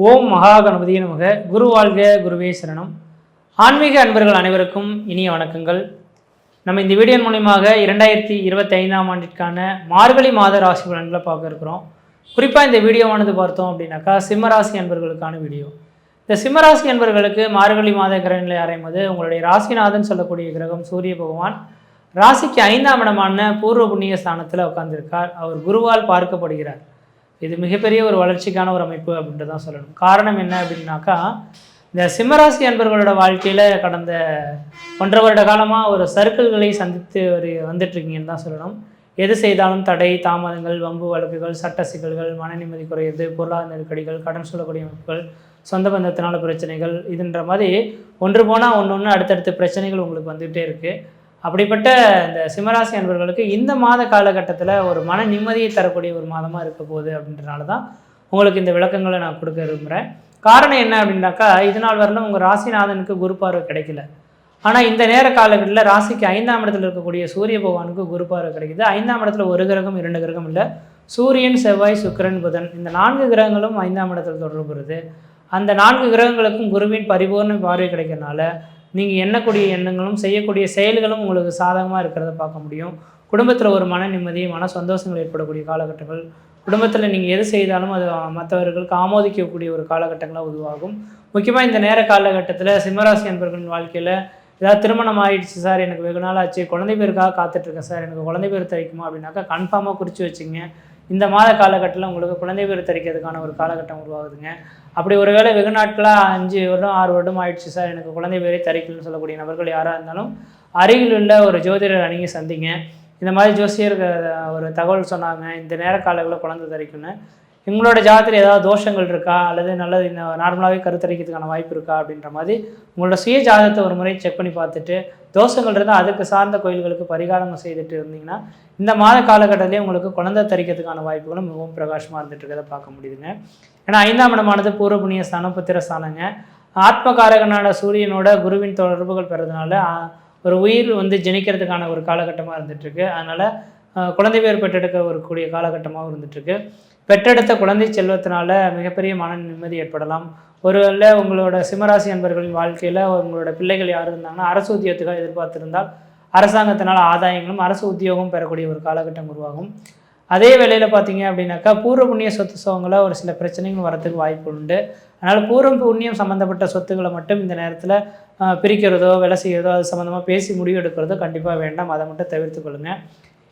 ஓம் மகா கணபதியே நமக. குரு வாழ்க, குருவே சரணம். ஆன்மீக அன்பர்கள் அனைவருக்கும் இனிய வணக்கங்கள். நம்ம இந்த வீடியோ மூலமாக 2025ஆம் ஆண்டிற்கான மார்கழி மாத ராசி பலன்களை பார்க்க இருக்கிறோம். குறிப்பாக இந்த வீடியோவானது பார்த்தோம் அப்படின்னாக்கா சிம்மராசி அன்பர்களுக்கான வீடியோ. இந்த சிம்மராசி அன்பர்களுக்கு மார்கழி மாத கிரகங்களை ஆராயும்போது உங்களுடைய ராசிநாதன் சொல்லக்கூடிய கிரகம் சூரிய பகவான் ராசிக்கு 5ஆம் இடமான பூர்வ புண்ணிய ஸ்தானத்தில் உட்கார்ந்திருக்கார். அவர் குருவால் பார்க்கப்படுகிறார். இது மிகப்பெரிய ஒரு வளர்ச்சிக்கான ஒரு அமைப்பு அப்படின்ட்டு தான் சொல்லணும். காரணம் என்ன அப்படின்னாக்கா, இந்த சிம்மராசி அன்பர்களோட வாழ்க்கையில் கடந்த 1.5 வருட காலமாக ஒரு சர்க்கிள்களை சந்தித்து வந்துட்டுருக்கீங்கன்னு தான் சொல்லணும். எது செய்தாலும் தடை, தாமதங்கள், வம்பு வழக்குகள், சட்ட சிக்கல்கள், மன நிம்மதி குறையுது, பொருளாதார நெருக்கடிகள், கடன் சொல்லக்கூடிய அமைப்புகள், சொந்த பந்தத்தினால பிரச்சனைகள், இதுன்ற மாதிரி ஒன்று போனால் ஒன்று அடுத்தடுத்த பிரச்சனைகள் உங்களுக்கு வந்துகிட்டே இருக்குது. அப்படிப்பட்ட இந்த சிம்மராசி அன்பர்களுக்கு இந்த மாத காலகட்டத்தில் ஒரு மன நிம்மதியை தரக்கூடிய ஒரு மாதமாக இருக்க போகுது அப்படின்றனால தான் உங்களுக்கு இந்த விளக்கங்களை நான் கொடுக்க விரும்புகிறேன். காரணம் என்ன அப்படின்னாக்கா, இது நாள் வரலும் உங்கள் ராசிநாதனுக்கு குரு பார்வை கிடைக்கல. ஆனால் இந்த நேர காலகட்டத்தில் ராசிக்கு 5ஆம் இடத்துல இருக்கக்கூடிய சூரிய பகவானுக்கு குரு பார்வை கிடைக்குது. 5ஆம் இடத்துல ஒரு கிரகம் 2 கிரகம் இல்லை, சூரியன், செவ்வாய், சுக்கிரன், புதன், இந்த 4 கிரகங்களும் 5ஆம் இடத்துல தொடர்பு வருது. அந்த 4 கிரகங்களுக்கும் குருவின் பரிபூர்ண பார்வை கிடைக்கிறதுனால நீங்கள் எண்ணக்கூடிய எண்ணங்களும் செய்யக்கூடிய செயல்களும் உங்களுக்கு சாதகமாக இருக்கிறத பார்க்க முடியும். குடும்பத்தில் ஒரு மன நிம்மதி, மன சந்தோஷங்கள் ஏற்படக்கூடிய காலகட்டங்கள், குடும்பத்தில் நீங்கள் எது செய்தாலும் அது மற்றவர்களுக்கு ஆமோதிக்கக்கூடிய ஒரு காலகட்டங்களாக உருவாகும். முக்கியமாக இந்த நேர காலகட்டத்தில் சிம்மராசி அன்பர்களின் வாழ்க்கையில் ஏதாவது திருமணம் ஆகிடுச்சு சார், எனக்கு வெகு நாள் ஆச்சு, குழந்தை பேருக்காக காத்துட்ருக்கேன் சார், எனக்கு குழந்தை பேர் தரிக்குமா அப்படின்னாக்கா கன்ஃபார்மாக குறித்து வச்சுங்க. இந்த மாத காலகட்டத்தில் உங்களுக்கு குழந்தை பேர் தரிக்கிறதுக்கான ஒரு காலகட்டம் உருவாகுதுங்க. அப்படி ஒரு வேளை வெகு நாட்களாக 5 வருடம் 6 வருடம் ஆயிடுச்சு சார், எனக்கு குழந்தை பேரே தரிக்கலன்னு சொல்லக்கூடிய நபர்கள் யாராக இருந்தாலும் அருகில் உள்ள ஒரு ஜோதிடர் அணுகி சந்திங்க. இந்த மாதிரி ஜோசியர் ஒரு தகவல் சொன்னாங்க, இந்த நேர காலங்களில் குழந்தை தரிக்குன்னு. எங்களோட ஜாதகத்தில் ஏதாவது தோஷங்கள் இருக்கா, அல்லது நல்லது நார்மலாகவே கருத்தரிக்கிறதுக்கான வாய்ப்பு இருக்கா அப்படின்ற மாதிரி உங்களோட சுய ஜாதகத்தை ஒரு முறை செக் பண்ணி பார்த்துட்டு தோஷங்கள் இருந்தால் அதுக்கு சார்ந்த கோயில்களுக்கு பரிகாரம் செய்துட்டு இருந்தீங்கன்னா இந்த மாத காலகட்டத்திலே உங்களுக்கு குழந்தை தரிக்கிறதுக்கான வாய்ப்புகளும் மிகவும் பிரகாசமாக இருந்துட்டு இருக்கிறத பார்க்க முடியுதுங்க. ஏன்னா 5ஆம் இடமானது பூர்வ புண்ணிய ஸ்தானம், புத்திரஸ்தானங்க. ஆத்மகாரகனான சூரியனோட குருவின் தொடர்புகள் பெறதுனால ஒரு உயிர் ஜனிக்கிறதுக்கான ஒரு காலகட்டமாக இருந்துகிட்ருக்கு. அதனால் குழந்தை பேர் பெற்றெடுக்க வரக்கூடிய காலகட்டமாகவும் இருந்துகிட்ருக்கு. பெற்றெடுத்த குழந்தை செல்வத்தினால மிகப்பெரிய மன நிம்மதி ஏற்படலாம். ஒருவேளை உங்களோட சிம்மராசி அன்பர்களின் வாழ்க்கையில் உங்களோட பிள்ளைகள் யார் இருந்தாங்கன்னா அரசு உத்தியோகத்துக்காக எதிர்பார்த்திருந்தால் அரசாங்கத்தினால் ஆதாயங்களும் அரசு உத்தியோகம் பெறக்கூடிய ஒரு காலகட்டம் உருவாகும். அதே வேளையில் பார்த்தீங்க அப்படின்னாக்கா பூர்வ புண்ணிய சொத்து சுகங்களை ஒரு சில பிரச்சனைகள் வரத்துக்கு வாய்ப்பு உண்டு. அதனால் பூர்வ புண்ணியம் சம்மந்தப்பட்ட சொத்துக்களை மட்டும் இந்த நேரத்தில் பிரிக்கிறதோ வேலை செய்கிறதோ அது சம்மந்தமாக பேசி முடிவு எடுக்கிறதோ கண்டிப்பாக வேண்டாம். அதை மட்டும் தவிர்த்து கொள்ளுங்கள்.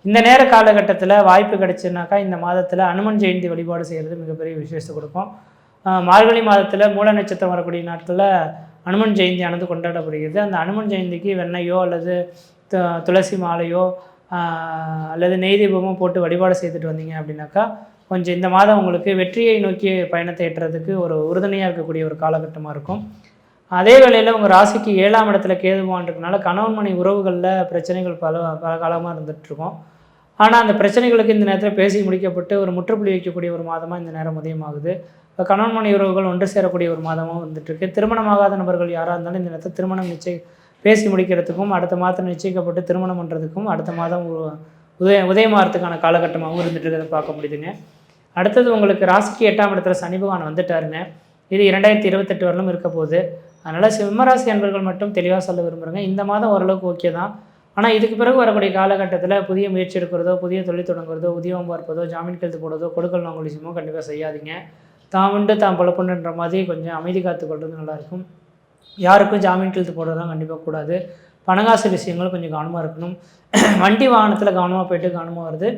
இந்த நேர காலகட்டத்தில் வாய்ப்பு கிடைச்சுனாக்கா இந்த மாதத்தில் அனுமன் ஜெயந்தி வழிபாடு செய்கிறது மிகப்பெரிய விசேஷத்தை கொடுக்கும். மார்கழி மாதத்தில் மூல நட்சத்திரம் வரக்கூடிய நாட்களில் அனுமன் ஜெயந்தியானது கொண்டாடப்படுகிறது. அந்த அனுமன் ஜெயந்திக்கு வெண்ணையோ அல்லது துளசி மாலையோ அல்லது நெய் தீபமோ போட்டு வழிபாடு செய்துட்டு வந்தீங்க அப்படின்னாக்கா கொஞ்சம் இந்த மாதம் உங்களுக்கு வெற்றியை நோக்கி பயணத்தை ஏற்றுறதுக்கு ஒரு உறுதுணையாக இருக்கக்கூடிய ஒரு காலகட்டமாக இருக்கும். அதே வேளையில் உங்கள் ராசிக்கு 7ஆம் இடத்துல கேதுவான்றதுனால கணவன் மனை உறவுகளில் பிரச்சனைகள் பல காலமாக இருந்துகிட்ருக்கோம். ஆனால் அந்த பிரச்சனைகளுக்கு இந்த நேரத்தில் பேசி முடிக்கப்பட்டு ஒரு முற்றுப்புள்ளி வைக்கக்கூடிய ஒரு மாதமாக இந்த நேரம் உதயமாகுது. இப்போ கணவன் மனை உறவுகள் ஒன்று சேரக்கூடிய ஒரு மாதமாக வந்துட்டுருக்கு. திருமணமாகாத நபர்கள் யாராக இருந்தாலும் இந்த நேரத்தில் திருமணம் பேசி முடிக்கிறதுக்கும் அடுத்த மாதம் நிச்சயிக்கப்பட்டு திருமணம் பண்ணுறதுக்கும் அடுத்த மாதம் உதயமாகறதுக்கான காலகட்டமாகவும் இருந்துகிட்டு பார்க்க முடியுதுங்க. அடுத்தது உங்களுக்கு ராசிக்கு 8ஆம் இடத்துல சனி பகவான் வந்துட்டாருங்க. இது 2028 வரலும் இருக்க போகுது. அதனால் சிம்மராசி அன்பர்கள் மட்டும் தெளிவாக சொல்ல விரும்புகிறேங்க, இந்த மாதம் ஓரளவுக்கு ஓகே தான். ஆனால் இதுக்கு பிறகு வரக்கூடிய காலகட்டத்தில் புதிய முயற்சி எடுக்கிறதோ, புதிய தொழில் தொடங்குறதோ, உத்தியோகம் பார்ப்பதோ, ஜாமீன் கையெழுத்து போடுறதோ, கொடுக்கல் வாங்கல் விஷயமோ கண்டிப்பாக செய்யாதீங்க. தாம் பொழப்புன்ற மாதிரி கொஞ்சம் அமைதி காத்துக்கொள்வது நல்லாயிருக்கும். யாருக்கும் ஜாமீன் கையெழுத்து போடுறதுலாம் கண்டிப்பாக கூடாது. பணங்காசு விஷயங்களும் கொஞ்சம் கவனமாக இருக்கணும். வண்டி வாகனத்தில் கவனமாக போய்ட்டு கவனமாக வருது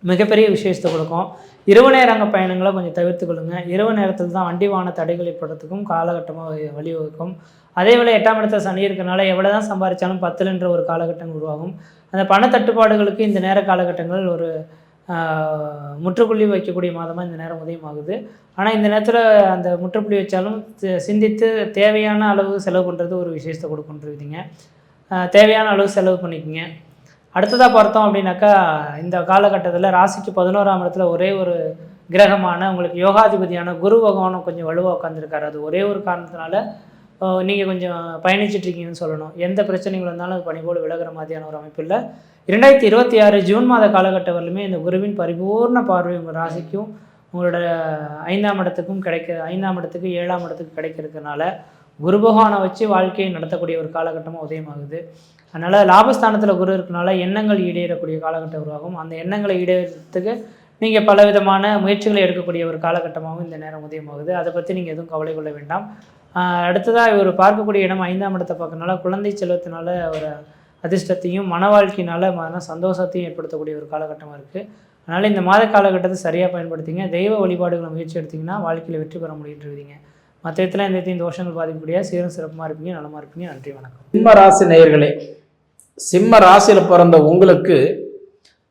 மிகப்பெரிய விசேஷத்தை கொடுக்கும். இரவு நேரங்க பயணங்களை கொஞ்சம் தவிர்த்து கொள்ளுங்கள். இரவு நேரத்தில் தான் வண்டி வாகன தடைகள் ஏற்படுறதுக்கும் காலகட்டமாக வழிவகுக்கும். அதே வேளை 8ஆம் இடத்துல சனி இருக்கிறனால எவ்வளோ தான் சம்பாதிச்சாலும் 10ன்ற ஒரு காலகட்டம் உருவாகும். அந்த பண தட்டுப்பாடுகளுக்கு இந்த நேர காலகட்டங்கள் ஒரு முற்றுப்புள்ளி வைக்கக்கூடிய மாதமாக இந்த நேரம் உதயமாகுது. ஆனால் இந்த நேரத்தில் அந்த முற்றுப்புள்ளி வச்சாலும் சிந்தித்து தேவையான அளவு செலவு பண்ணுறது ஒரு விசேஷத்தை கொடுக்குன்றீங்க. தேவையான அளவு செலவு பண்ணிக்கோங்க. அடுத்ததாக பார்த்தோம் அப்படின்னாக்கா இந்த காலகட்டத்தில் ராசிக்கு 11ஆம் இடத்துல ஒரே ஒரு கிரகமான உங்களுக்கு யோகாதிபதியான குரு பகவானும் கொஞ்சம் வலுவாக உட்காந்துருக்காரு. அது ஒரே ஒரு காரணத்தினால நீங்கள் கொஞ்சம் பயணிச்சிட்ருக்கீங்கன்னு சொல்லணும். எந்த பிரச்சனைகள் இருந்தாலும் அது பணிபோல் விலகிற மாதிரியான ஒரு அமைப்பு இல்லை. 2026 ஜூன் மாத காலகட்டம் வரலுமே இந்த குருவின் பரிபூர்ண பார்வை உங்கள் ராசிக்கும் உங்களோட 5ஆம் இடத்துக்கும் 5ஆம் இடத்துக்கு 7ஆம் இடத்துக்கு கிடைக்கிறதுனால குரு பகவானை வச்சு வாழ்க்கையை நடத்தக்கூடிய ஒரு காலகட்டமாக உதயமாகுது. அதனால் லாபஸ்தானத்தில் குரு இருக்கனால எண்ணங்கள் ஈடேறக்கூடிய காலகட்டம் உருவாகும். அந்த எண்ணங்களை ஈடேறதுக்கு நீங்கள் பலவிதமான முயற்சிகளை எடுக்கக்கூடிய ஒரு காலகட்டமாகவும் இந்த நேரம் உதயமாகுது. அதை பற்றி நீங்கள் எதுவும் கவலை கொள்ள வேண்டாம். அடுத்ததாக இவர் பார்க்கக்கூடிய இடம் 5ஆம் இடத்தை பார்க்கறதுனால குழந்தை செல்வத்தினால ஒரு அதிர்ஷ்டத்தையும் மன வாழ்க்கையினால் மன சந்தோஷத்தையும் ஏற்படுத்தக்கூடிய ஒரு காலகட்டமாக இருக்குது. அதனால் இந்த மாத காலகட்டத்தை சரியாக பயன்படுத்திங்க. தெய்வ வழிபாடுகளை முயற்சி எடுத்திங்கன்னா வாழ்க்கையில் வெற்றி பெற முடியுன்றீங்க. மற்ற இடத்துல எந்த தோஷங்கள் பாதிக்கக்கூடிய சீரும் சிறப்புமாக இருப்பீங்க, நலமாக இருப்பீங்க. நன்றி, வணக்கம். சிம்ம ராசி நேயர்களே, சிம்ம ராசியில் பிறந்த உங்களுக்கு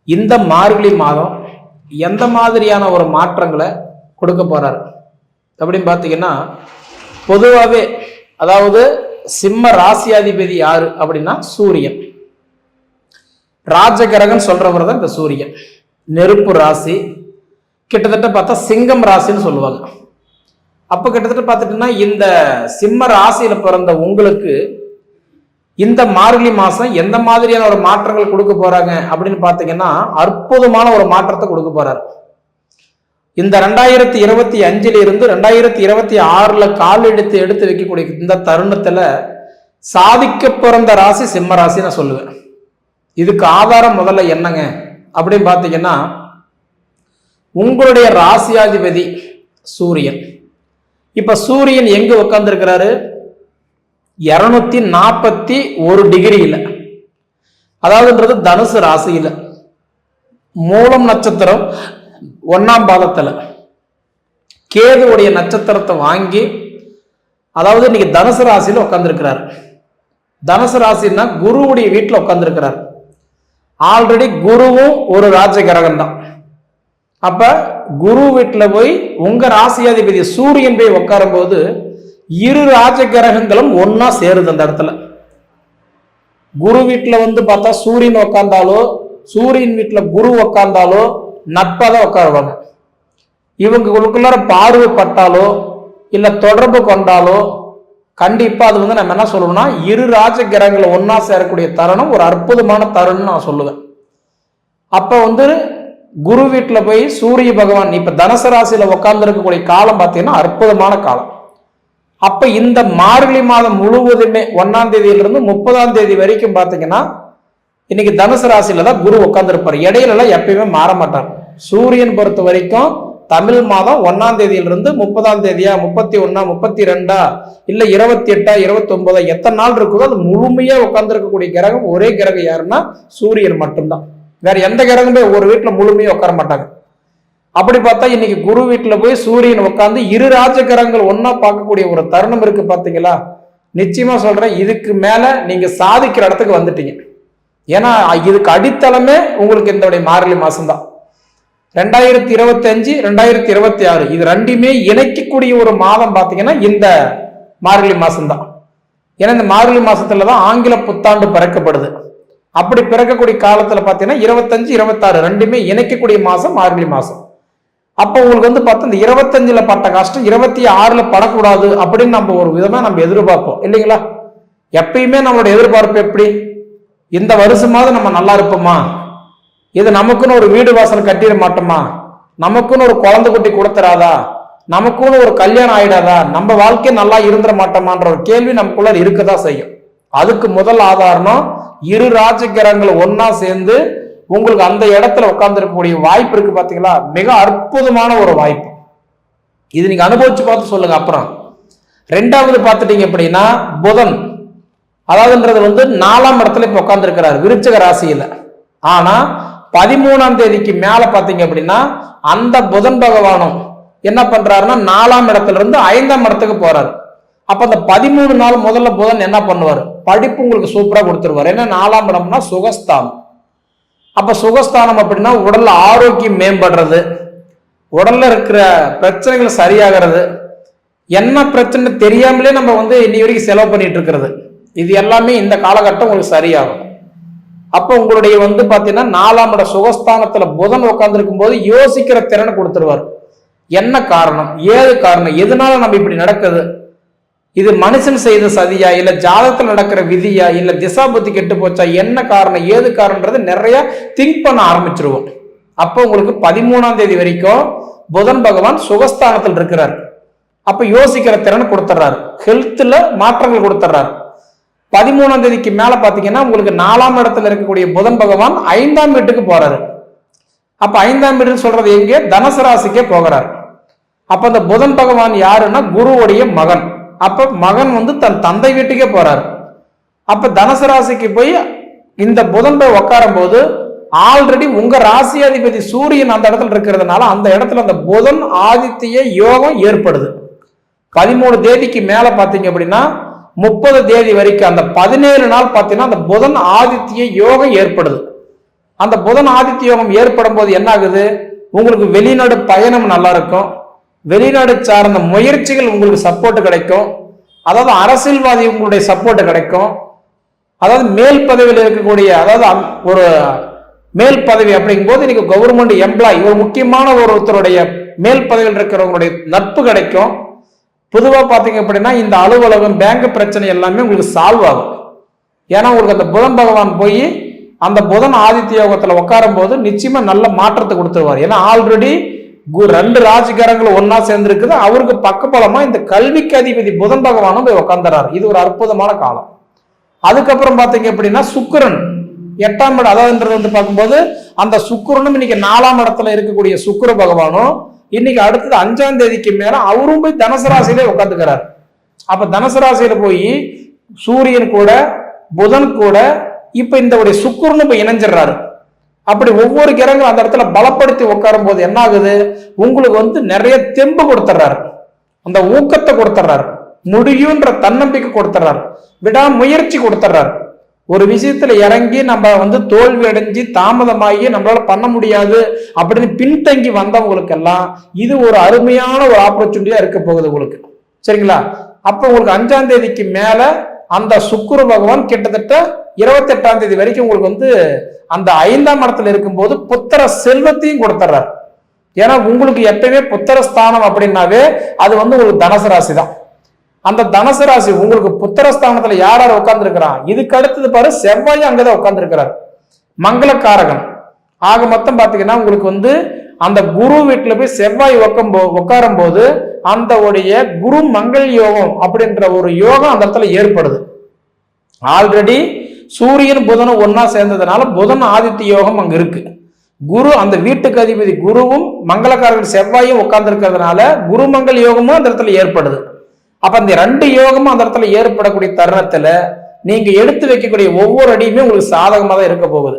இந்த மார்கழி மாதம் எந்த மாதிரியான ஒரு மாற்றங்களை கொடுக்க போறாரு அப்படின்னு பார்த்தீங்கன்னா, பொதுவாகவே அதாவது சிம்ம ராசியாதிபதி யாரு அப்படின்னா சூரியன். ராஜகிரகன் சொல்றவர் தான் இந்த சூரியன். நெருப்பு ராசி, கிட்டத்தட்ட பார்த்தா சிங்கம் ராசின்னு சொல்லுவாங்க. அப்போ கிட்டத்தட்ட பார்த்துட்டுன்னா இந்த சிம்ம ராசியில பிறந்த உங்களுக்கு இந்த மார்கழி மாசம் எந்த மாதிரியான ஒரு மாற்றங்கள் கொடுக்க போறாங்க அப்படின்னு பார்த்தீங்கன்னா, அற்புதமான ஒரு மாற்றத்தை கொடுக்க போறாரு. இந்த 2025 இருந்து 2026 கால் எடுத்து வைக்கக்கூடிய இந்த தருணத்துல சாதிக்க பிறந்த ராசி சிம்ம ராசி நான் சொல்லுவேன். இதுக்கு ஆதாரம் முதல்ல என்னங்க அப்படின்னு பார்த்தீங்கன்னா, உங்களுடைய ராசியாதிபதி சூரியன். இப்ப சூரியன் எங்க உட்கார்ந்து இருக்கிறாரு? 241 டிகிரியில, அதாவதுன்றது தனுசு ராசியில, மூலம் நட்சத்திரம் 1ஆம் பாதத்துல கேதுவுடைய நட்சத்திரத்தை வாங்கி, அதாவது இன்னைக்கு தனுசு ராசியில உட்கார்ந்துருக்கிறார். தனுசு ராசின்னா குருவுடைய வீட்டுல உட்கார்ந்துருக்கிறார். ஆல்ரெடி குருவும் ஒரு ராஜ கிரகம் தான். அப்ப குரு வீட்டுல போய் உங்க ராசியாதிபதி சூரியன் போய் உட்காரும் போது இரு ராஜ கிரகங்களும் ஒன்னா சேருது. அந்த இடத்துல குரு வீட்டுல பார்த்தா சூரியன் உட்கார்ந்தாலோ, சூரியன் வீட்டுல குரு உட்கார்ந்தாலோ நட்பாதான் உட்காருவாங்க. இவங்களுக்குள்ளார பார்வை பட்டாலோ இல்ல தொடர்பு கொண்டாலோ கண்டிப்பா அது நம்ம என்ன சொல்லுவோம்னா, இரு ராஜ கிரகங்களை ஒன்னா சேரக்கூடிய தருணம் ஒரு அற்புதமான தருணம் நான் சொல்லுவேன். அப்ப குரு வீட்டுல போய் சூரிய பகவான் இப்ப தனுசு ராசியில உட்கார்ந்து இருக்கக்கூடிய காலம் பார்த்தீங்கன்னா அற்புதமான காலம். அப்ப இந்த மார்கழி மாதம் முழுவதுமே 1ஆம் தேதியிலிருந்து 30ஆம் தேதி வரைக்கும் பாத்தீங்கன்னா இன்னைக்கு தனுசு ராசியில தான் குரு உட்கார்ந்து இருப்பார். இடையில எல்லாம் எப்பயுமே மாற மாட்டார். சூரியன் பொறுத்த வரைக்கும் தமிழ் மாதம் 1ஆம் தேதியிலிருந்து 30ஆம் தேதியா, 31, 32 இல்ல 28, 29 எத்தனை நாள் இருக்குதோ அது முழுமையா உட்கார்ந்து இருக்கக்கூடிய கிரகம் ஒரே கிரகம் யாருன்னா சூரியன் மட்டும்தான். வேற எந்த கிரகமே ஒரு வீட்டுல முழுமையா உட்கார மாட்டாங்க. அப்படி பார்த்தா இன்னைக்கு குரு வீட்டுல போய் சூரியன் உட்கார்ந்து இரு ராஜ கிரகங்கள் ஒன்னா பார்க்கக்கூடிய ஒரு தருணம் இருக்கு. பாத்தீங்களா? நிச்சயமா சொல்றேன், இதுக்கு மேல நீங்க சாதிக்கிற இடத்துக்கு வந்துட்டீங்க. ஏன்னா இதுக்கு அடித்தளமே உங்களுக்கு இந்த மார்கழி மாசம் தான். 2025, 2026 இது ரெண்டுமே இணைக்கக்கூடிய ஒரு மாதம் பாத்தீங்கன்னா இந்த மார்கழி மாசம் தான். ஏன்னா இந்த மார்கழி மாசத்துலதான் ஆங்கில புத்தாண்டு பிறக்கப்படுது. அப்படி பிறக்கக்கூடிய காலத்துல பாத்தீங்கன்னா 25, 26 ரெண்டுமே இணைக்கக்கூடிய மாசம் மார்கழி மாசம். அப்ப உங்களுக்கு பார்த்தா இந்த 25ல பட்ட கஷ்டம் 26ல படக்கூடாது அப்படின்னு நம்ம ஒரு விதமா நம்ம எதிர்பார்ப்போம் இல்லைங்களா? எப்பயுமே நம்மளோட எதிர்பார்ப்பு எப்படி, இந்த வருஷமாவது நம்ம நல்லா இருப்போமா, இது நமக்குன்னு ஒரு வீடு வாசல் கட்டிட மாட்டோமா, நமக்குன்னு ஒரு குழந்தை குட்டி கொடுத்துறாதா, நமக்குன்னு ஒரு கல்யாணம் ஆயிடாதா, நம்ம வாழ்க்கை நல்லா இருந்துட மாட்டோமான்ற ஒரு கேள்வி நமக்குள்ள இருக்கதான் செய்யும். அதுக்கு முதல் ஆதாரம் இரு ராஜகிரகங்கள் ஒன்னா சேர்ந்து உங்களுக்கு அந்த இடத்துல உட்கார்ந்து இருக்கக்கூடிய வாய்ப்பு இருக்கு. பாத்தீங்களா? மிக அற்புதமான ஒரு வாய்ப்பு. இது நீங்க அனுபவிச்சு பார்த்து சொல்லுங்க. அப்புறம் ரெண்டாவது பார்த்துட்டீங்க அப்படின்னா புதன், அதாவதுன்றது 4ஆம் இடத்துல இப்ப உட்கார்ந்து இருக்கிறார் விருச்சிக ராசியில. ஆனா 13ஆம் தேதிக்கு மேல பாத்தீங்க அப்படின்னா அந்த புதன் பகவானும் என்ன பண்றாருன்னா 4ஆம் இடத்துல இருந்து 5ஆம் இடத்துக்கு போறாரு. அப்ப அந்த 13 நாள் முதல்ல புதன் என்ன பண்ணுவார், படிப்பு உங்களுக்கு சூப்பரா கொடுத்துருவார். ஏன்னா 4ஆம் இடம்னா சுகஸ்தானம். அப்ப சுகஸ்தானம் அப்படின்னா உடல்ல ஆரோக்கியம் மேம்படுறது, உடல்ல இருக்கிற பிரச்சனைகள் சரியாகிறது, என்ன பிரச்சனை தெரியாமலே நம்ம இன்னி வரைக்கும் செலவு பண்ணிட்டு இருக்கிறது, இது எல்லாமே இந்த காலகட்டம் உங்களுக்கு சரியாகும். அப்ப உங்களுடைய பாத்தீங்கன்னா 4ஆம் இட சுகஸ்தானத்துல புதன் உட்கார்ந்து இருக்கும் போது யோசிக்கிற திறனை கொடுத்துருவார். என்ன காரணம், ஏது காரணம், எதனால நம்ம இப்படி நடக்குது, இது மனுஷன் செய்த சதியா, இல்ல ஜாதகத்தில் நடக்கிற விதியா, இல்ல திசா புத்தி கெட்டு போச்சா, என்ன காரணம் ஏது காரணம்ன்றது நிறைய திங்க் பண்ண ஆரம்பிச்சிருவோம். அப்போ உங்களுக்கு 13ஆம் தேதி வரைக்கும் புதன் பகவான் சுகஸ்தானத்தில் இருக்கிறார். அப்ப யோசிக்கிற திறன் கொடுத்துறாரு, ஹெல்த்ல மாற்றங்கள் கொடுத்துறாரு. 13ஆம் தேதிக்கு மேல பாத்தீங்கன்னா உங்களுக்கு 4ஆம் இடத்துல இருக்கக்கூடிய புதன் பகவான் 5ஆம் வீட்டுக்கு போறாரு. அப்ப 5ஆம் வீடு சொல்றது எங்கே? தனுசு ராசிக்கே போகிறார். அப்ப அந்த புதன் பகவான் யாருன்னா குருவுடைய மகன். அப்ப மகன் தன் தந்தை வீட்டுக்கே போறாரு. அப்ப தனுசு ராசிக்கு போய் இந்த புதன் போய் உட்காரும் போது ஆல்ரெடி உங்க ராசியாதிபதி சூரியன் அந்த இடத்துல இருக்கிறதுனால அந்த இடத்துல அந்த புதன் ஆதித்ய யோகம் ஏற்படுது. 13 தேதிக்கு மேல பாத்தீங்க அப்படின்னா 30 தேதி வரைக்கும் அந்த 17 நாள் பார்த்தீங்கன்னா அந்த புதன் ஆதித்ய யோகம் ஏற்படுது. அந்த புதன் ஆதித்ய யோகம் ஏற்படும் போது என்ன ஆகுது? உங்களுக்கு வெளிநாடு பயணம் நல்லா இருக்கும், வெளிநாடு சார்ந்த முயற்சிகள் உங்களுக்கு சப்போர்ட் கிடைக்கும், அதாவது அரசியல்வாதி உங்களுடைய சப்போர்ட் கிடைக்கும், அதாவது மேல் பதவியில் இருக்கக்கூடிய அதாவது ஒரு மேல் பதவி அப்படிங்கும் போது இன்னைக்கு கவர்மெண்ட் எம்ப்ளாயி ஒரு முக்கியமான ஒருத்தருடைய மேல் பதவியில் இருக்கிறவங்களுடைய நட்பு கிடைக்கும். பொதுவா பாத்தீங்க அப்படின்னா இந்த அலுவலகம் பேங்க் பிரச்சனை எல்லாமே உங்களுக்கு சால்வ் ஆகும். ஏன்னா உங்களுக்கு அந்த புதன் பகவான் போய் அந்த புதன் ஆதித்ய யோகத்துல உட்காரும் போது நிச்சயமா நல்ல மாற்றத்தை கொடுத்துருவார். ஏன்னா ஆல்ரெடி 2 ராஜிகாரங்கள் ஒன்னா சேர்ந்திருக்குது. அவருக்கு பக்கபலமா இந்த கல்விக்கு அதிபதி புதன் பகவானும் போய் உட்கார்ந்துறாரு. இது ஒரு அற்புதமான காலம். அதுக்கப்புறம் பாத்தீங்க அப்படின்னா சுக்கிரன் 8ஆம் இடம், அதாவதுன்றது பார்க்கும்போது அந்த சுக்கிரனும் இன்னைக்கு 4ஆம் இடத்துல இருக்கக்கூடிய சுக்கிர பகவானும் இன்னைக்கு அடுத்தது 5ஆம் தேதிக்கு மேல அவரும் போய் தனுசு ராசியிலே உட்காந்துக்கிறார். அப்ப தனுசு ராசியில போய் சூரியன் கூட புதன் கூட இப்ப இந்த சுக்கிரனும் போய் இணைஞ்சிடறாரு. அப்படி ஒவ்வொரு கிரகங்களும் அந்த இடத்துல பலப்படுத்தி உட்காரும் போது என்ன ஆகுது? உங்களுக்கு நிறைய தெம்பு கொடுத்துறாரு, அந்த ஊக்கத்தை கொடுத்துறாரு, முடியுன்ற தன்னம்பிக்கை கொடுத்துறாரு, விடாமுயற்சி கொடுத்துறாரு. ஒரு விஷயத்துல இறங்கி நம்ம தோல்வி அடைஞ்சு தாமதமாகி நம்மளால பண்ண முடியாது அப்படின்னு பின்தங்கி வந்தவங்களுக்கு எல்லாம் இது ஒரு அருமையான ஒரு ஆப்பர்ச்சுனிட்டியா இருக்க போகுது உங்களுக்கு. சரிங்களா? அப்ப உங்களுக்கு 5ஆம் தேதிக்கு மேல அந்த சுக்கிர பகவான் கிட்டத்தட்ட 28ஆம் தேதி வரைக்கும் உங்களுக்கு அந்த 5ஆம் இடத்துல இருக்கும்போது புத்திர செல்வத்தையும் கொடுத்துறாரு. ஏன்னா உங்களுக்கு எப்பயுமே புத்திர ஸ்தானம் அப்படின்னாவே அது உங்களுக்கு தனுசு ராசி தான். அந்த தனுசு ராசி உங்களுக்கு புத்திரஸ்தானத்துல யார் யார் உட்கார்ந்து இருக்கிறான்? இதுக்கு அடுத்தது பாரு செவ்வாய் அங்கதான் உட்கார்ந்து இருக்கிறார், மங்களக்காரகன். ஆக மொத்தம் பாத்தீங்கன்னா உங்களுக்கு அந்த குரு வீட்டுல போய் செவ்வாய் உட்காரும் போது அந்த உடைய குரு மங்கள் யோகம் அப்படின்ற ஒரு யோகம் அந்த இடத்துல ஏற்படுது. ஆல்ரெடி சூரியன் புதனும் ஒன்னா சேர்ந்ததுனால புதன் ஆதித்ய யோகம் அங்க இருக்கு. குரு அந்த வீட்டுக்கு அதிபதி குருவும் மங்களக்காரர்கள் செவ்வாயும் உட்கார்ந்து இருக்கிறதுனால குருமங்கள் யோகமும் அந்த இடத்துல ஏற்படுது. அப்ப இந்த 2 யோகமும் அந்த இடத்துல ஏற்படக்கூடிய தருணத்துல நீங்க எடுத்து வைக்கக்கூடிய ஒவ்வொரு அடியுமே உங்களுக்கு சாதகமா தான் இருக்க போகுது.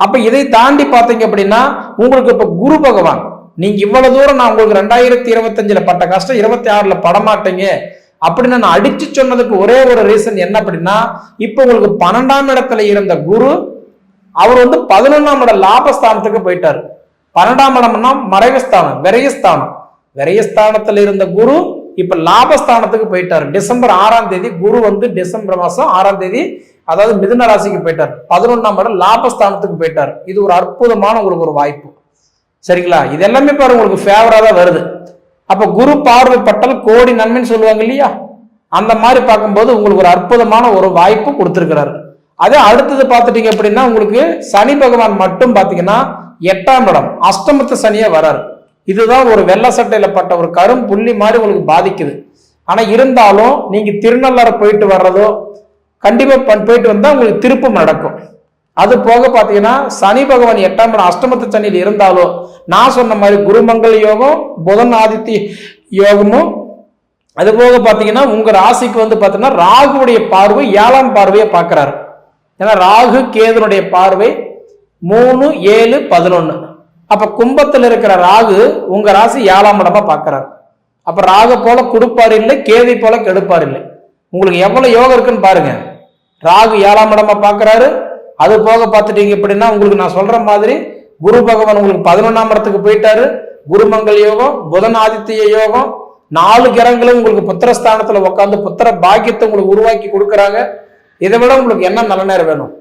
அப்ப இதை தாண்டி பாத்தீங்க அப்படின்னா உங்களுக்கு இப்ப குரு பகவான் நீங்க இவ்வளவு தூரம் நான் உங்களுக்கு 2025 பட்ட கஷ்டம் 26 படமாட்டீங்க அப்படின்னு நான் அடிச்சு சொன்னதுக்கு ஒரே ஒரு ரீசன் என்ன அப்படின்னா இப்ப உங்களுக்கு 12ஆம் இடத்துல இருந்த குரு அவர் 11ஆம் இட லாபஸ்தானத்துக்கு போயிட்டாரு. 12ஆம் இடம்னா மறைவுஸ்தானம், விரயஸ்தானம். விரயஸ்தானத்துல இருந்த குரு இப்ப லாபஸ்தானத்துக்கு போயிட்டாரு. டிசம்பர் 6ஆம் தேதி குரு டிசம்பர் மாசம் 6ஆம் தேதி அதாவது மிதுன ராசிக்கு போயிட்டார். 11ஆம் இடம் லாபஸ்தானத்துக்கு போயிட்டார். இது ஒரு அற்புதமான உங்களுக்கு ஒரு வாய்ப்பு. சரிங்களா? இது எல்லாமே பாருங்க உங்களுக்கு ஃபேவரா தான் வருது. அப்ப குரு பார்வை பட்டல் கோடி நன்மைன்னு சொல்லுவாங்க இல்லையா? அந்த மாதிரி பார்க்கும்போது உங்களுக்கு ஒரு அற்புதமான ஒரு வாய்ப்பு கொடுத்திருக்கிறாரு. அதே அடுத்தது பார்த்துட்டீங்க அப்படின்னா உங்களுக்கு சனி பகவான் மட்டும் பாத்தீங்கன்னா 8ஆம் இடம் அஷ்டமத்து சனியா வராரு. இதுதான் ஒரு வெள்ளை சட்டையில பட்ட ஒரு கரும் புள்ளி மாதிரி உங்களுக்கு பாதிக்குது. ஆனா இருந்தாலும் நீங்க திருநள்ளாறு போயிட்டு வர்றதோ கண்டிப்பா போயிட்டு வந்தா உங்களுக்கு திருப்பம் நடக்கும். அது போக பாத்தீங்கன்னா சனி பகவான் 8ஆம் இடம் அஷ்டமத்து சனியில் இருந்தாலும் நான் சொன்ன மாதிரி குருமங்கள் யோகம் புதன் ஆதித்ய யோகமும் அது போக பாத்தீங்கன்னா உங்க ராசிக்கு பாத்தீங்கன்னா ராகுடைய பார்வை 7ஆம் பார்வையை பார்க்கிறாரு. ஏன்னா ராகு கேதுனுடைய பார்வை 3, 7, 11. அப்ப கும்பத்தில் இருக்கிற ராகு உங்க ராசி 7ஆம் இடமா பார்க்கிறார். அப்ப ராகு போல கொடுப்பார் இல்லை, கேதை போல கெடுப்பார் இல்லை. உங்களுக்கு எவ்வளவு யோகம் இருக்குன்னு பாருங்க. ராகு 7ஆம் இடமா பார்க்கிறாரு. அது போக பார்த்துட்டீங்க அப்படின்னா உங்களுக்கு நான் சொல்ற மாதிரி குரு பகவான் உங்களுக்கு 11ஆம் இடத்துக்கு போயிட்டாரு. குருமங்கள் யோகம், புதன் ஆதித்ய யோகம், 4 கிரகங்களும் உங்களுக்கு புத்திரஸ்தானத்துல உட்காந்து புத்திர பாக்கியத்தை உங்களுக்கு உருவாக்கி கொடுக்குறாங்க. இதை விட உங்களுக்கு என்ன நல்ல நேரம் வேணும்?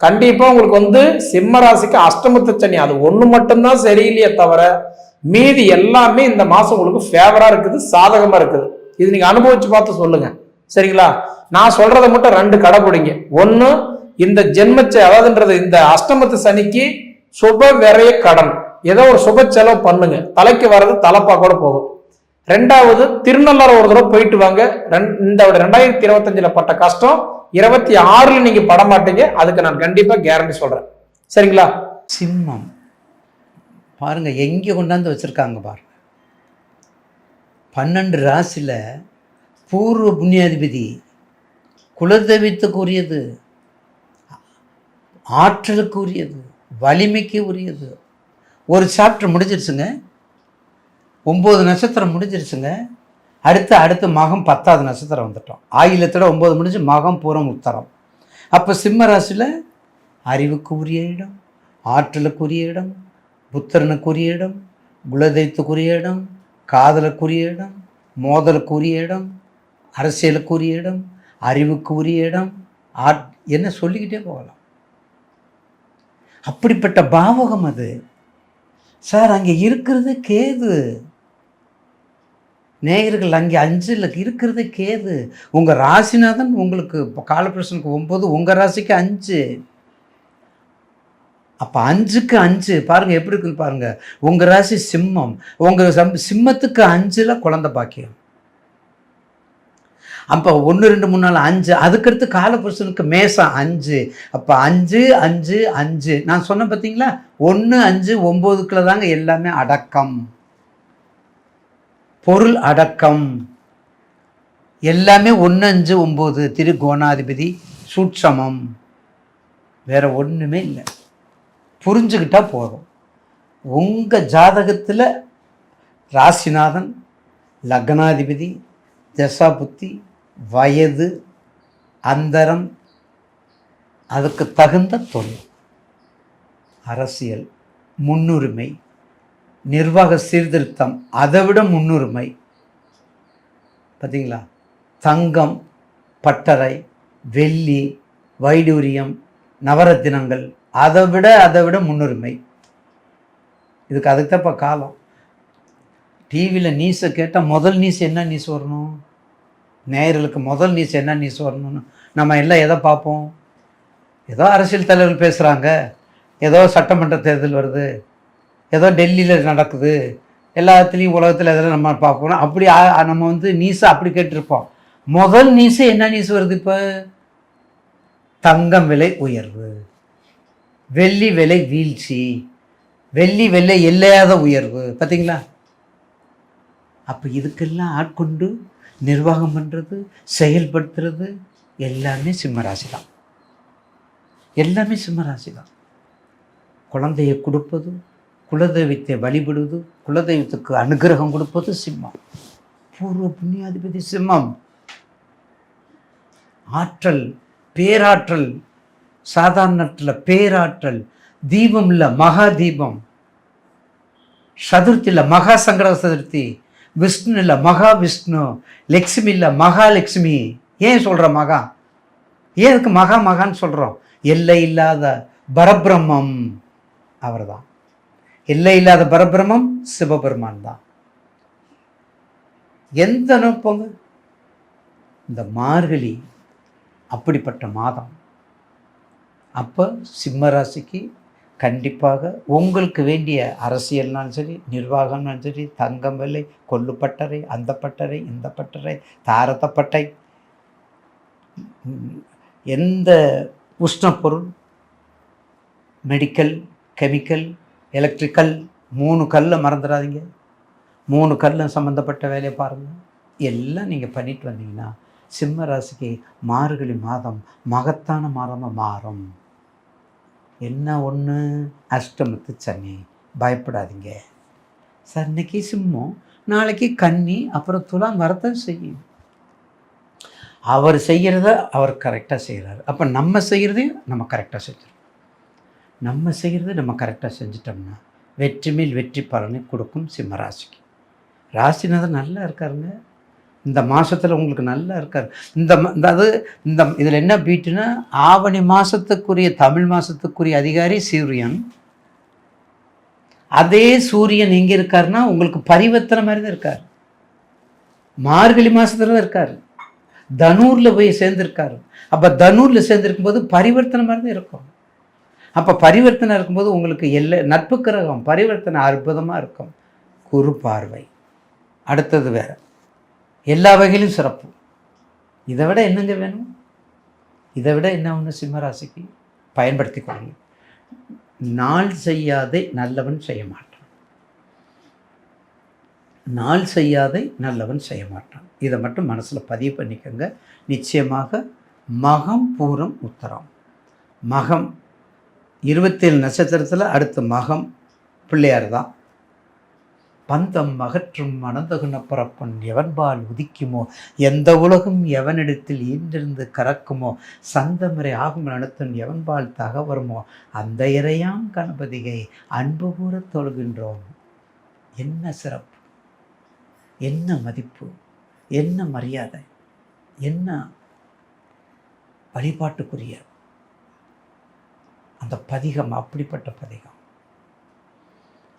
கண்டிப்பா உங்களுக்கு சிம்ம ராசிக்கு அஷ்டமத்து சனி அது ஒண்ணு மட்டும்தான் சரியில்லையே தவிர மீதி எல்லாமே இந்த மாசம் உங்களுக்கு ஃபேவரா இருக்குது, சாதகமா இருக்குது. இது நீங்க அனுபவிச்சு பார்த்து சொல்லுங்க. சரிங்களா? நான் சொல்றதை மட்டும் 2 கடைபிடிங்க. ஒண்ணு இந்த ஜென்மச்ச அதாவதுன்றது இந்த அஷ்டமத்து சனிக்கு சுப விரைய கடன் ஏதோ ஒரு சுப செலவு பண்ணுங்க. தலைக்கு வர்றது தலைப்பா கூட போகும். ரெண்டாவது, திருநள்ளாறு ஒரு தடவை போயிட்டு வாங்க. இந்த 2025 பட்ட கஷ்டம் 26 நீங்க பட மாட்டீங்க. அதுக்கு நான் கண்டிப்பா கேரண்டி சொல்றேன். சரிங்களா? சிம்மம் பாருங்க எங்கே கொண்டாந்து வச்சிருக்காங்க பாருங்க. 12 ராசியில் பூர்வ புண்ணியாதிபதி, குலதெய்வத்துக்கு உரியது, ஆற்றலுக்கு உரியது, வலிமைக்கு உரியது. ஒரு சாப்டர் முடிஞ்சிருச்சுங்க. 9 நட்சத்திரம் முடிஞ்சிருச்சுங்க. அடுத்து மகம் 10வது நட்சத்திரம் வந்துட்டோம். ஆயிலத்தோட 9 முடிஞ்சு மகம் பூரம் உத்தரம். அப்போ சிம்ம ராசியில் அறிவுக்கு உரிய இடம், ஆற்றலுக்குரிய இடம், புத்திரனுக்குரிய இடம், குலதெய்வத்துக்குரிய இடம், காதலுக்குரிய இடம், மோதலுக்குரிய இடம், அரசியலுக்குரிய இடம், அறிவுக்கு உரிய இடம், என்ன சொல்லிக்கிட்டே போகலாம். அப்படிப்பட்ட பாவகம் அது சார். அங்கே இருக்கிறது கேது. நேயர்கள், அங்கே 5 இருக்கிறது கேது. உங்கள் ராசிநாதன் உங்களுக்கு காலபுருஷனுக்கு 9, உங்கள் ராசிக்கு 5. அப்போ 5க்கு 5 பாருங்கள் எப்படி இருக்குன்னு பாருங்கள். உங்கள் ராசி சிம்மம், உங்கள் சிம்மத்துக்கு 5ல் குழந்தை பாக்கியம். அப்போ 1 2 3 4 5. அதுக்கடுத்து காலபுருஷனுக்கு மேசம் 5. அப்போ 5 5 5 நான் சொன்னேன் பார்த்தீங்களா? 1 5 9க்குள்ள தாங்க எல்லாமே அடக்கம், பொருள் அடக்கம் எல்லாமே. 1 5 9 திரிகோணாதிபதி சூட்சமம், வேற ஒன்றுமே இல்லை. புரிஞ்சுக்கிட்டா போதும். உங்கள் ஜாதகத்தில் ராசிநாதன், லக்னாதிபதி, தசா புத்தி, வயது, அந்தரம், அதுக்கு தகுந்த தொழில், அரசியல், முன்னுரிமை, நிர்வாக சீர்திருத்தம், அதை விட முன்னுரிமை. பார்த்தீங்களா? தங்கம், பட்டறை, வெள்ளி, வைடூரியம், நவரத்தினங்கள், அதை விட முன்னுரிமை. அதுக்கு தான் காலம். டிவியில் நியூஸை கேட்டால் முதல் நியூஸ் என்ன நியூஸ் வரணும்? நேயர்களுக்கு முதல் நியூஸ் என்ன நியூஸ் வரணும்னு நம்ம எல்லாம் எதை பார்ப்போம்? ஏதோ அரசியல் தலைவர்கள் பேசுகிறாங்க, ஏதோ சட்டமன்ற தேர்தல் வருது, ஏதோ டெல்லியில் நடக்குது, எல்லாத்துலேயும் உலகத்தில் எதெல்லாம் நம்ம பார்ப்போம். அப்படி நம்ம நியூஸை அப்படி கேட்டிருப்போம். முதல் நியூஸு என்ன நியூஸ் வருது? இப்போ தங்கம் விலை உயர்வு, வெள்ளி விலை வீழ்ச்சி, வெள்ளி விலை எல்லையாத உயர்வு. பார்த்தீங்களா? அப்போ இதுக்கெல்லாம் ஆட்கொண்டு நிர்வாகம் பண்ணுறது, செயல்படுத்துறது எல்லாமே சிம்மராசி தான். எல்லாமே சிம்மராசி தான். குழந்தையை கொடுப்பது, குலதெய்வத்தை வழிபடுவது, குலதெய்வத்துக்கு அனுகிரகம் கொடுப்பது சிம்மம். பூர்வ புண்ணியாதிபதி சிம்மம். ஆற்றல், பேராற்றல், சாதாரணத்தில் பேராற்றல். தீபம் இல்லை, மகா தீபம். சதுர்த்தி இல்லை, மகா சங்கட சதுர்த்தி. விஷ்ணு இல்லை, மகா விஷ்ணு. லக்ஷ்மி இல்லை, மகாலட்சுமி. ஏன் சொல்கிற மகா? ஏன் அதுக்கு மகா மகான்னு சொல்கிறோம்? எல்லை இல்லாத பரபிரம்மம் அவர் தான். எல்லை இல்லாத பரபிரம்மம் சிவபெருமான் தான். எந்த நோக்கங்க? இந்த மார்கழி அப்படிப்பட்ட மாதம். அப்போ சிம்மராசிக்கு கண்டிப்பாக உங்களுக்கு வேண்டிய அரசியல்னாலும் சரி, நிர்வாகம்னாலும் சரி, தங்கம் விலை, கொல்லுப்பட்டறை, அந்த பட்டறை, இந்த பட்டறை, தாரத்தப்பட்டை, எந்த உஷ்ணப்பொருள், மெடிக்கல், கெமிக்கல், எலக்ட்ரிக்கல், 3 கல்லை மறந்துடாதீங்க. 3 கல்லும் சம்மந்தப்பட்ட வேலையை பாருங்கள். எல்லாம் நீங்கள் பண்ணிட்டு வந்தீங்கன்னா சிம்ம ராசிக்கு மார்கழி மாதம் மகத்தான மாதமாக மாறும். என்ன ஒன்று, அஷ்டமத்து சனி. பயப்படாதீங்க சார். இன்னைக்கு சிம்மம், நாளைக்கு கன்னி, அப்புறம் துலாம் வரத்தான் செய்யும். அவர் செய்கிறத அவர் கரெக்டாக செய்கிறார். அப்போ நம்ம செய்கிறதையும் நம்ம கரெக்டாக செஞ்சிடும். நம்ம செய்கிறத நம்ம கரெக்டாக செஞ்சிட்டோம்னா வெற்றி மேல் வெற்றி பலனை கொடுக்கும் சிம்மராசிக்கு. ராசிநாதன் நல்லா இருக்காருங்க. இந்த மாதத்தில் உங்களுக்கு நல்லா இருக்கார். இதில் என்ன பீட்டுன்னா, ஆவணி மாதத்துக்குரிய, தமிழ் மாதத்துக்குரிய அதிகாரி சூரியன். அதே சூரியன் எங்கே இருக்காருன்னா உங்களுக்கு பரிவர்த்தனை மாதிரி தான் இருக்கார். மார்கழி மாதத்துல தான் இருக்கார். தனூரில் போய் சேர்ந்துருக்காரு. அப்போ தனூரில் சேர்ந்துருக்கும் போது பரிவர்த்தனை மாதிரி தான் இருக்கும். அப்போ பரிவர்த்தனை இருக்கும்போது உங்களுக்கு நட்பு கிரகம் பரிவர்த்தனை அற்புதமாக இருக்கும். குரு பார்வை அடுத்தது வேறு, எல்லா வகையிலும் சிறப்பு. இதை விட என்னங்க வேணும்? இதை விட என்ன ஒன்று சிம்மராசிக்கு பயன்படுத்தி கொள்ளுங்க. நாள் செய்யாதை நல்லவன் செய்ய மாட்டான். நாள் செய்யாதை நல்லவன் செய்ய மாட்டான். இதை மட்டும் மனசில் பதிவு பண்ணிக்கோங்க. நிச்சயமாக மகம் பூரம் உத்தரம். மகம் 27 நட்சத்திரத்தில் அடுத்த மகம் பிள்ளையார் தான். பந்தம் அகற்றும் மனதகுன பரப்பன் எவன்பால் உதிக்குமோ, எந்த உலகம் எவனிடத்தில் ஈண்டிருந்து கறக்குமோ, சந்தமுறை ஆகும் நடத்தும் எவன்பால் தகவருமோ, அந்த இறையாம் கணபதியை அன்பு கூற தொழுகின்றோம். என்ன சிறப்பு, என்ன மதிப்பு, என்ன மரியாதை, என்ன வழிபாட்டுக்குரிய அந்த பதிகம். அப்படிப்பட்ட பதிகம்,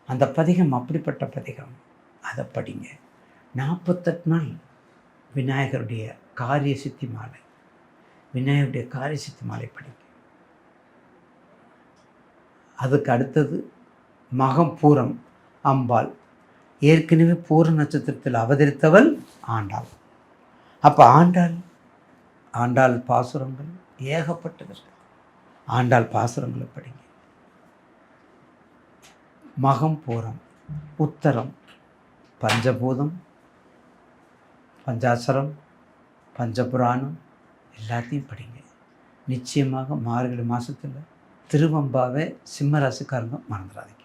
அந்த பதிகம் அப்படிப்பட்ட பதிகம். அதை படிங்க. 48 நாள் விநாயகருடைய காரிய சித்தி மாலை, விநாயகருடைய காரிய சித்தி மாலை படிங்க. அதுக்கு அடுத்தது மகம் பூரம் அம்பாள். ஏற்கனவே பூர நட்சத்திரத்தில் அவதரித்தவள் ஆண்டாள். அப்போ ஆண்டாள் பாசுரங்கள் ஏகப்பட்டது. ஆண்டாள் பாசுரங்களை படிங்க. மகம் பூரம் உத்தரம் பஞ்சபூதம் பஞ்சாசரம் பஞ்சபுராணம் எல்லாத்தையும் படிங்க. நிச்சயமாக மார்கழி மாதத்தில் திருவம்பாவை சிம்மராசிக்காரங்க மறந்துடாதீங்க.